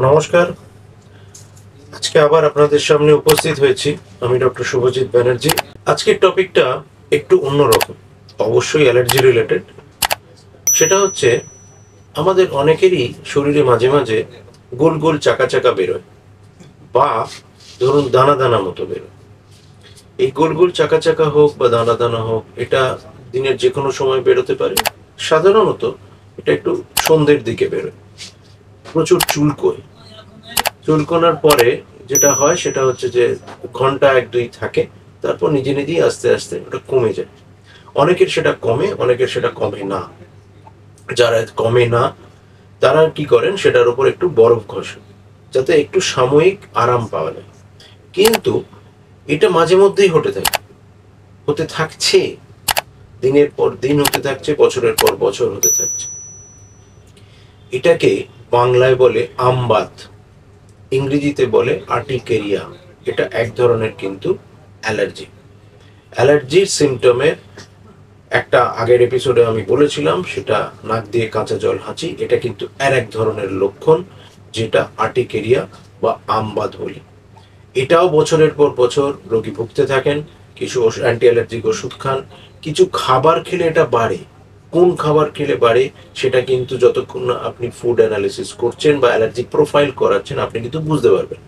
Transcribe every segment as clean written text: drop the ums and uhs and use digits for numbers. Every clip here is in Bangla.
নমস্কার। আজকে আবার আপনাদের সামনে উপস্থিত হয়েছি। আমি ডক্টর শুভজিৎ ব্যানার্জি। আজকের টপিকটা একটু অন্যরকম, অবশ্যই অ্যালার্জি রিলেটেড। সেটা হচ্ছে আমাদের অনেকেরই শরীরে মাঝে মাঝে গোল গোল চাকা চাকা বেরোয়, বা ধরুন দানা দানা মতো বেরোয়। এই গোল গোল চাকা চাকা হোক বা দানা দানা হোক, এটা দিনের যে কোনো সময় বেরোতে পারে। সাধারণত এটা একটু সন্ধ্যের দিকে বেরোয়, প্রচুর চুলকোয়। চুলকোনার পরে যেটা হয় সেটা হচ্ছে যে ঘন্টা এক দুই থাকে, তারপর নিজে নিজেই আস্তে আস্তে ওটা কমে যায়। অনেকের সেটা কমে, অনেকের সেটা কমে না। যারা কমে না তারা কি করেন, সেটার উপর একটু বরফ ঘষেন, যাতে একটু সাময়িক আরাম পাওয়া যায়। কিন্তু এটা মাঝে মধ্যেই হতে থাকছে, দিনের পর দিন হতে থাকছে, বছরের পর বছর হতে থাকছে। এটাকে বাংলায় বলে আমবাত, ইংরেজিতে বলে আর্টিকেরিয়া। এটা এক ধরনের কিন্তু অ্যালার্জি। অ্যালার্জির সিমটমের একটা আগের এপিসোডে আমি বলেছিলাম, সেটা নাক দিয়ে কাঁচা জল হাঁচি। এটা কিন্তু আর এক ধরনের লক্ষণ, যেটা আর্টিকেরিয়া বা আমবাত বলি। এটাও বছরের পর বছর রোগী ভুগতে থাকেন। কিছু অ্যান্টি অ্যালার্জিক ওষুধ খান, কিছু খাবার খেলে এটা বাড়ে। কোন খাবার খেলে বাড়ে সেটা কিন্তু যতক্ষণ না আপনি ফুড অ্যানালিসিস করছেন বা অ্যালার্জি প্রোফাইল করাচ্ছেন, আপনি কিন্তু বুঝতে পারবেন।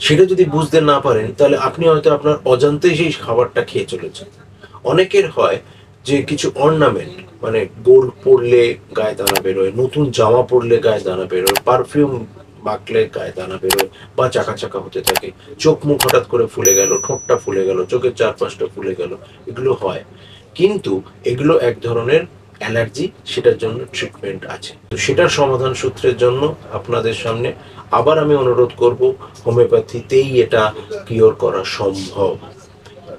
সেটা যদি বুঝতে না পারেন, তাহলে আপনি হয়তো আপনার অজান্তেই সেই খাবারটা খেয়ে চলেছেন। অনেকের হয় যে কিছু অর্নামেন্ট, মানে গোল্ড পরলে গায়ে দানা বেরোয়, নতুন জামা পরলে গায়ে দানা বেরোয়, পারফিউম মাখলে গায়ে দানা বেরোয়, বা চাকা চাকা হতে থাকে, চোখ মুখ হঠাৎ করে ফুলে গেল, ঠোঁটটা ফুলে গেল, চোখের চারপাশটা ফুলে গেল, এগুলো হয়। কিন্তু এগুলো এক ধরনের অ্যালার্জি, সেটার জন্য ট্রিটমেন্ট আছে। তো সেটার সমাধান সূত্রের জন্য আপনাদের সামনে আবার আমি অনুরোধ করব, হোমিওপ্যাথিতেই এটা কিওর করা সম্ভব।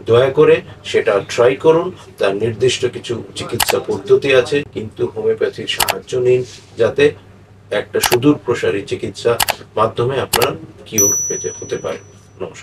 দয়া করে সেটা ট্রাই করুন। তার নির্দিষ্ট কিছু চিকিৎসা পদ্ধতি আছে, কিন্তু হোমিওপ্যাথির সাহায্য নিন, যাতে একটা সুদূর প্রসারী চিকিৎসা মাধ্যমে আপনার কিওর পেতে হতে পারে। নমস্কার।